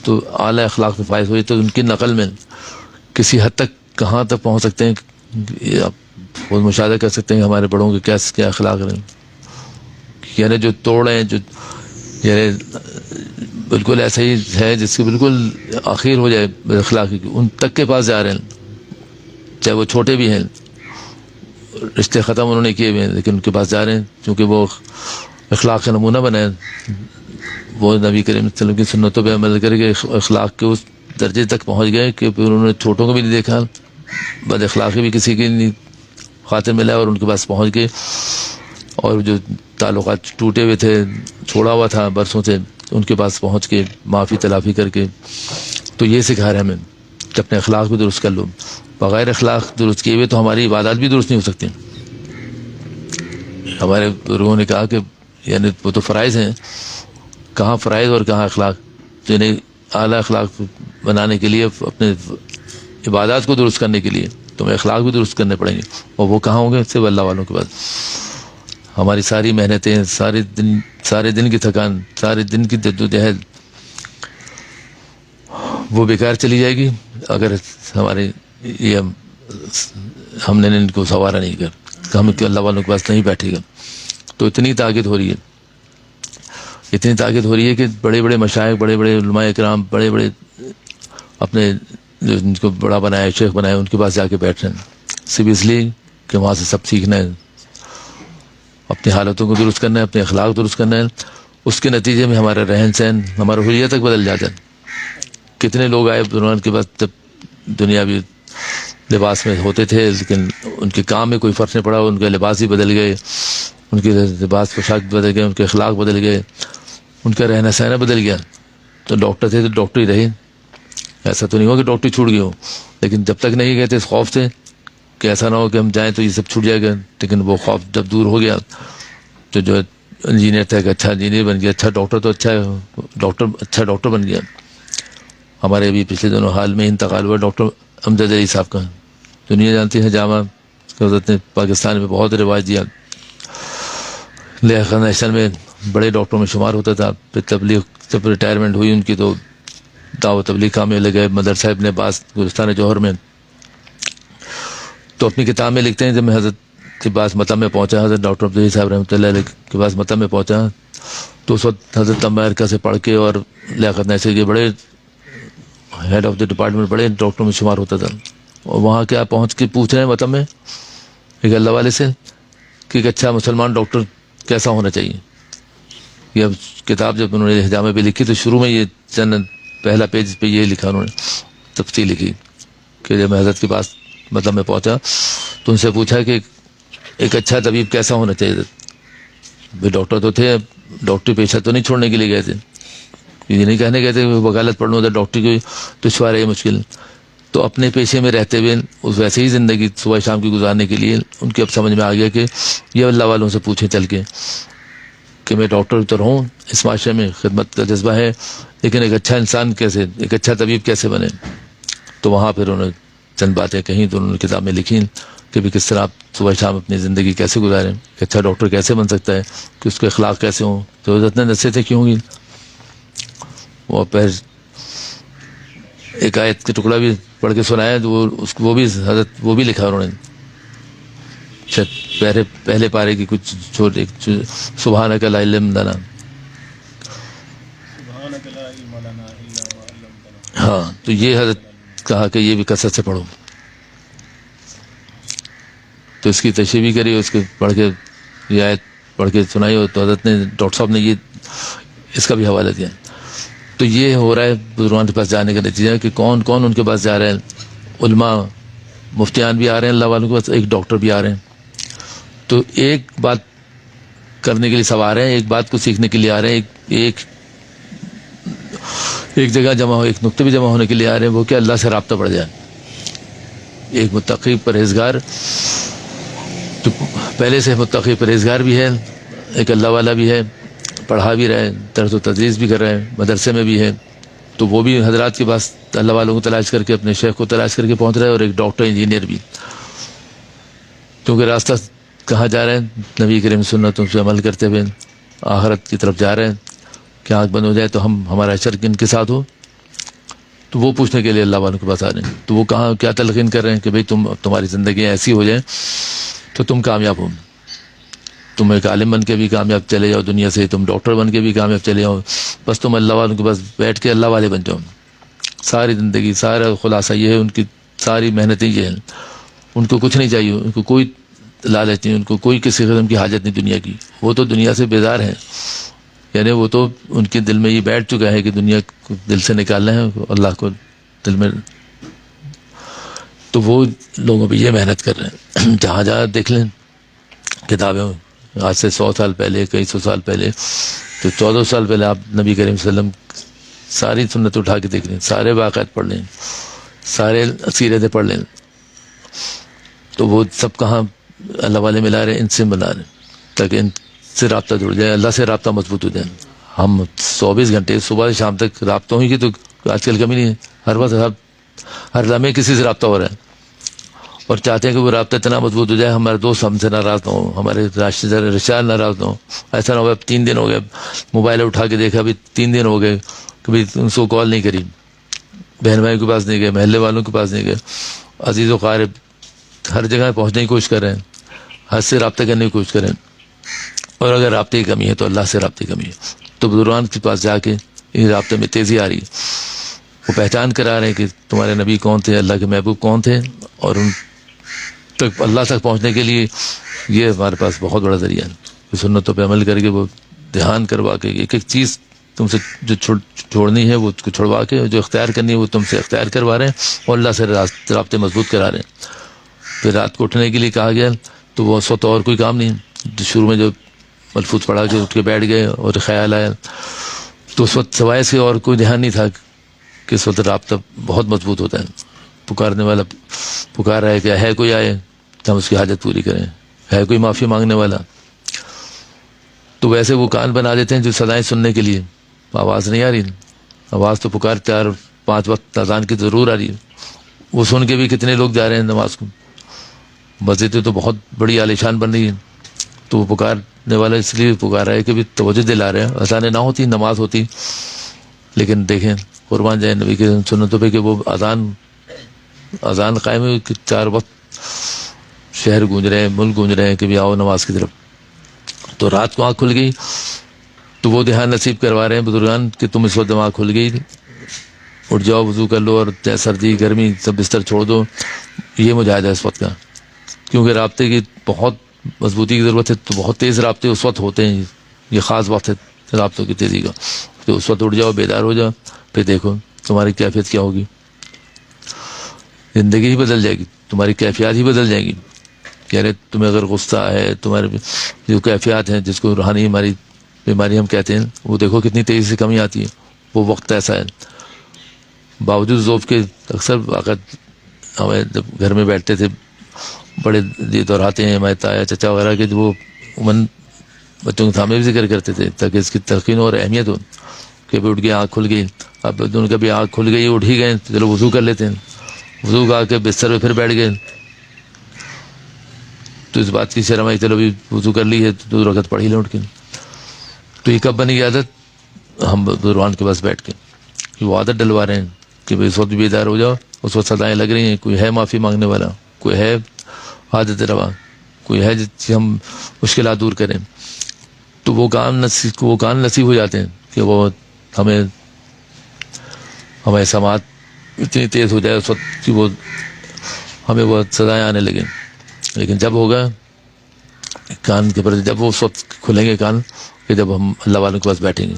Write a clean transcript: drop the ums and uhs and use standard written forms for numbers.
تو اعلیٰ اخلاق میں فائز ہوئی تو ان کی نقل میں کسی حد تک کہاں تک پہنچ سکتے ہیں، یہ آپ خود مشاہدہ کر سکتے ہیں کہ ہمارے بڑوں کے کیا اخلاق رہے، یعنی جو توڑیں، جو یعنی بالکل ایسا ہی ہے جس کے بالکل آخر ہو جائے بے اخلاقی کی، ان تک کے پاس جا رہے ہیں، چاہے وہ چھوٹے بھی ہیں، رشتے ختم انہوں نے کیے ہوئے ہیں لیکن ان کے پاس جا رہے ہیں کیونکہ وہ اخلاق کا نمونہ بنائے، وہ نبی کریم صلی اللہ علیہ وسلم کی سنتوں پہ عمل کر کے اخلاق کے اس درجے تک پہنچ گئے کہ پھر انہوں نے چھوٹوں کو بھی نہیں دیکھا، بد اخلاقی بھی کسی کی نہیں خاطر ملا اور ان کے پاس پہنچ گئے، اور جو تعلقات ٹوٹے ہوئے تھے، چھوڑا ہوا تھا برسوں سے، ان کے پاس پہنچ کے معافی تلافی کر کے. تو یہ سکھا رہے ہمیں کہ اپنے اخلاق بھی درست کر لو، بغیر اخلاق درست کیے ہوئے تو ہماری عبادات بھی درست نہیں ہو سکتی. ہمارے لوگوں نے کہا کہ یعنی وہ تو فرائض ہیں، کہاں فرائض اور کہاں اخلاق، یعنی اعلیٰ اخلاق بنانے کے لیے، اپنے عبادات کو درست کرنے کے لیے تمہیں اخلاق بھی درست کرنے پڑیں گے، اور وہ کہاں ہوں گے؟ صرف اللہ والوں کے پاس. ہماری ساری محنتیں، سارے دن کی تھکان، سارے دن کی جدوجہد وہ بیکار چلی جائے گی اگر ہمارے یہ ہم نے ان کو سنوارا نہیں کر، ہم اللہ والوں کے پاس نہیں بیٹھے گا. تو اتنی طاقت ہو رہی ہے کہ بڑے بڑے مشائخ، بڑے بڑے علماء کرام، بڑے بڑے اپنے جو جن کو بڑا بنایا، شیخ بنایا، ان کے پاس جا کے بیٹھ رہے ہیں، صرف اس لیے کہ وہاں سے سب سیکھنا ہے، اپنی حالتوں کو درست کرنا ہے، اپنے اخلاق درست کرنا ہے. اس کے نتیجے میں ہمارا رہن سہن، ہمارا حلیہ تک بدل جاتا ہے. کتنے لوگ آئے دوران کے بعد جب دنیاوی لباس میں ہوتے تھے لیکن ان کے کام میں کوئی فرق نہیں پڑا، ان کے لباس ہی بدل گئے، ان کے لباس پوشاک بدل گئے، ان کے اخلاق بدل گئے، ان کا رہنا سہنا بدل گیا. تو ڈاکٹر تھے تو ڈاکٹر ہی رہے، ایسا تو نہیں ہوا کہ ڈاکٹر چھوٹ گئے ہوں، لیکن جب تک نہیں گئے تھے اس خوف سے کہ ایسا نہ ہو کہ ہم جائیں تو یہ سب چھوٹ جائے گا. لیکن وہ خوف جب دور ہو گیا تو جو انجینئر تھا کہ اچھا انجینئر بن گیا، اچھا ڈاکٹر تو اچھا ڈاکٹر بن گیا. ہمارے ابھی پچھلے دنوں حال میں انتقال ہوا ڈاکٹر امجد علی صاحب کا، دنیا جانتی ہے، جامعہ حضرت نے پاکستان میں بہت رواج دیا، لیاقت نیشنل میں بڑے ڈاکٹروں میں شمار ہوتا تھا. پھر تبلیغ جب ریٹائرمنٹ ہوئی ان کی تو دعوت تبلیغ کام میں لگے مدرسہ ابن باز گلستان جوہر میں. تو اپنی کتاب میں لکھتے ہیں جب میں حضرت کے پاس مطب میں پہنچا، حضرت ڈاکٹر عبدالعزیز صاحب رحمۃ اللہ علیہ کے پاس مطب میں پہنچا، تو اس وقت حضرت امریکہ سے پڑھ کے اور لیاقت نیشنل کے بڑے ہیڈ آف دا ڈپارٹمنٹ، بڑے ڈاکٹروں میں شمار ہوتا تھا. اور وہاں کیا پہنچ کے پوچھ رہے ہیں مطب میں ایک اللہ والے سے کہ ایک اچھا مسلمان ڈاکٹر کیسا ہونا چاہیے. یہ کتاب جب انہوں نے حجامہ پہ لکھی تو شروع میں یہ چند پہلا پیج پہ یہ لکھا، انہوں نے تفصیل لکھی کہ جب میں حضرت کے پاس مطلب میں پہنچا تو ان سے پوچھا کہ ایک اچھا طبیب کیسا ہونا چاہیے. بھی ڈاکٹر تو تھے، ڈاکٹری پیشہ تو نہیں چھوڑنے کے لیے گئے تھے، یہ نہیں کہنے گئے تھے وکالت پڑھ لوں ادھر ڈاکٹری کی دشوار ہے مشکل. تو اپنے پیشے میں رہتے ہوئے اس ویسے ہی زندگی صبح شام کی گزارنے کے لیے ان کے اب سمجھ میں آ گیا کہ یہ اللہ والوں سے پوچھیں چل کے کہ میں ڈاکٹر تو رہوں، اس معاشرے میں خدمت کا جذبہ ہے، لیکن ایک اچھا انسان کیسے، ایک اچھا طبیب کیسے بنے. تو وہاں پھر انہوں نے چند باتیں کہیں تو انہوں نے کتاب میں لکھی کہ بھی کس طرح آپ صبح شام اپنی زندگی کیسے گزاریں، کہ اچھا ڈاکٹر کیسے بن سکتا ہے، کہ اس کے اخلاق کیسے ہوں. تو حضرت نے نصیحتیں کیوں گی. وہ پھر ایک آیت کا ٹکڑا بھی پڑھ کے سنایا تو وہ بھی حضرت وہ بھی لکھا انہوں نے پہلے پارے کی کچھ چھوٹے سبحانک لا علم لنا. ہاں تو یہ حضرت کہا کہ یہ بھی کثرت سے پڑھو. تو اس کی تشریح بھی کری، اس کے پڑھ کے یہ آیت پڑھ کے سنائی ہو تو حضرت نے ڈاکٹر صاحب نے یہ اس کا بھی حوالہ دیا. تو یہ ہو رہا ہے بزرگان کے پاس جانے کا نتیجہ کہ کون کون ان کے پاس جا رہے ہیں. علماء مفتیان بھی آ رہے ہیں اللہ والوں کے پاس، ایک ڈاکٹر بھی آ رہے ہیں. تو ایک بات کرنے کے لیے سب آ رہے ہیں، ایک بات کو سیکھنے کے لیے آ رہے ہیں، ایک جگہ جمع ہو، ایک نقطے بھی جمع ہونے کے لیے آ رہے ہیں، وہ کہ اللہ سے رابطہ بڑھ جائے. ایک متقی پرہیزگار، تو پہلے سے متقی پرہیزگار بھی ہے، ایک اللہ والا بھی ہے، پڑھا بھی رہے، درس و تدریس بھی کر رہے ہیں، مدرسے میں بھی ہے. تو وہ بھی حضرات کے پاس اللہ والوں کو تلاش کر کے اپنے شیخ کو تلاش کر کے پہنچ رہے ہیں. اور ایک ڈاکٹر انجینئر بھی، کیونکہ راستہ کہاں جا رہے ہیں؟ نبی کریم سنتوں سے عمل کرتے ہوئے آخرت کی طرف جا رہے ہیں کہ آنکھ بند ہو جائے تو ہمارا شر کن کے ساتھ ہو، تو وہ پوچھنے کے لیے اللہ والوں کے پاس آ رہے ہیں. تو وہ کہاں کیا تلقین کر رہے ہیں کہ بھئی تمہاری زندگی ایسی ہو جائے تو تم کامیاب ہو. تم ایک عالم بن کے بھی کامیاب چلے جاؤ دنیا سے, تم ڈاکٹر بن کے بھی کامیاب چلے جاؤ, بس تم اللہ والوں کے پاس بیٹھ کے اللہ والے بن جاؤ. ساری زندگی سارا خلاصہ یہ ہے, ان کی ساری محنتیں یہ ہیں. ان کو کچھ نہیں چاہیے, ان کو کوئی لالچ نہیں, ان کو کوئی کسی قسم کی حاجت نہیں دنیا کی. وہ تو دنیا سے بیزار ہیں, یعنی وہ تو ان کے دل میں یہ بیٹھ چکا ہے کہ دنیا کو دل سے نکالنا ہے, اللہ کو دل میں. تو وہ لوگوں پہ یہ محنت کر رہے ہیں. جہاں جہاں دیکھ لیں کتابیں, آج سے 100 سال پہلے, کئی 100 سال پہلے, تو 1400 سال پہلے آپ نبی کریم صلی اللہ علیہ وسلم ساری سنت اٹھا کے دیکھ لیں, سارے واقعات پڑھ لیں, سارے سیرتیں پڑھ لیں, تو وہ سب کہاں اللہ والے ملا رہے, ان سے ملا رہے تاکہ ان سے رابطہ جڑ جائے, اللہ سے رابطہ مضبوط ہو جائے. ہم 24 گھنٹے صبح سے شام تک رابطوں ہی کی تو آج کل کمی نہیں ہے. ہر وقت ہر لمحے کسی سے رابطہ ہو رہا ہے, اور چاہتے ہیں کہ وہ رابطہ اتنا مضبوط ہو جائے ہمارے دوست ہم سے ناراض نہ ہوں, ہمارے رشتے دار ناراض نہ ہوں. ایسا نہ ہو اب 3 دن ہو گئے, موبائل اٹھا کے دیکھا ابھی 3 دن ہو گئے, کبھی ان سے کال نہیں کری, بہن بھائی کے پاس نہیں گئے, محلے والوں کے پاس نہیں گئے, عزیز و قارب ہر جگہ پہنچنے کی کوشش کر رہے ہیں, حد سے رابطہ کرنے کی کوشش کریں. اور اگر رابطے کی کمی ہے تو اللہ سے رابطے کی کمی ہے. تو بزرگان کے پاس جا کے ان رابطے میں تیزی آ رہی ہے. وہ پہچان کرا رہے ہیں کہ تمہارے نبی کون تھے, اللہ کے محبوب کون تھے, اور ان تک اللہ تک پہنچنے کے لیے یہ ہمارے پاس بہت بڑا ذریعہ ہے. سنتوں پہ عمل کر کے وہ دھیان کروا کے ایک ایک چیز تم سے جو چھوڑنی ہے وہ اس کو چھوڑوا کے, جو اختیار کرنی ہے وہ تم سے اختیار کروا رہے ہیں, اور اللہ سے رابطے مضبوط کرا رہے ہیں. پھر رات کو اٹھنے کے لیے کہا گیا تو وہ اس وقت اور کوئی کام نہیں. شروع میں جو ملفوظ پڑھا کے اٹھ کے بیٹھ گئے اور خیال آیا تو اس وقت سوائے سے اور کوئی دھیان نہیں تھا کہ اس وقت رابطہ بہت مضبوط ہوتا ہے. پکارنے والا پکار رہا ہے کہ ہے کوئی آئے تو ہم اس کی حاجت پوری کریں, ہے کوئی معافی مانگنے والا. تو ویسے وہ کان بنا دیتے ہیں جو سدائیں سننے کے لیے, آواز نہیں آ رہی, آواز تو پکار 4-5 وقت اذان کی ضرور آ رہی ہے. وہ سن کے بھی کتنے لوگ جا رہے ہیں نماز کو, مسجدیں تو بہت بڑی عالیشان بن رہی ہیں. تو وہ پکارنے والا اس لیے پکار رہا ہے کہ بھی توجہ دلا رہے ہیں. اذانیں نہ ہوتی نماز ہوتی, لیکن دیکھیں قربان جائے نبی کے سنتوں پہ کہ وہ اذان قائم ہوئی کہ 4 وقت شہر گونج رہے ہیں, ملک گونج رہے ہیں کہ بھی آؤ نماز کی طرف. تو رات کو آنکھ کھل گئی تو وہ دھیان نصیب کروا رہے ہیں بزرگان کہ تم اس وقت دماغ کھل گئی, اٹھ جاؤ, وضو کر لو, اور چاہے سردی گرمی سب بستر چھوڑ دو. یہ مجاہدہ ہے اس وقت کا, کیونکہ رابطے کی بہت مضبوطی کی ضرورت ہے. تو بہت تیز رابطے اس وقت ہوتے ہیں, یہ خاص وقت ہے رابطوں کی تیزی کا. تو اس وقت اٹھ جاؤ, بیدار ہو جاؤ, پھر دیکھو تمہاری کیفیت کیا ہوگی. زندگی ہی بدل جائے گی, تمہاری کیفیات ہی بدل جائیں گی. یعنی تمہیں اگر غصہ ہے, تمہارے جو کیفیات ہیں جس کو روحانی ہماری بیماری ہم کہتے ہیں, وہ دیکھو کتنی تیزی سے کمی آتی ہے. وہ وقت ایسا ہے. باوجود ذوف کے اکثر وقت ہمیں جب گھر میں بیٹھتے تھے بڑے دہراتے ہیں ہمارے تایا چچا وغیرہ کے, جو وہ عموماً بچوں کے سامنے بھی ذکر کرتے تھے تاکہ اس کی تلقین اور اہمیت ہو کہ بھی اٹھ گئی آنکھ کھل گئی. اب ان کا بھی آنکھ کھل گئی, اٹھ ہی گئے, چلو وضو کر لیتے ہیں. وضو کا کے بستر پہ پھر بیٹھ گئے تو اس بات کی شرم آئی چلو بھی وضو کر لی ہے تو 2 رکعت پڑھ ہی لیں اٹھ کے. تو یہ کب بنی عادت؟ ہم بزرگان کے پاس بیٹھ کے کہ وہ عادت ڈلوا رہے ہیں کہ بھائی اس وقت بیدار ہو جاؤ, اس وقت صدائیں لگ رہی ہیں, کوئی ہے معافی مانگنے والا, کوئی ہے حاجت روا, کوئی ہے جس سے ہم مشکلات دور کریں. تو وہ کان نصیب ہو جاتے ہیں کہ وہ ہمیں سماعت اتنی تیز ہو جائے اس وقت کہ وہ ہمیں وہ سزائیں آنے لگیں. لیکن جب ہوگا کان کے پر جب وہ اس وقت کھلیں گے کان کہ جب ہم اللہ والوں کے پاس بیٹھیں گے.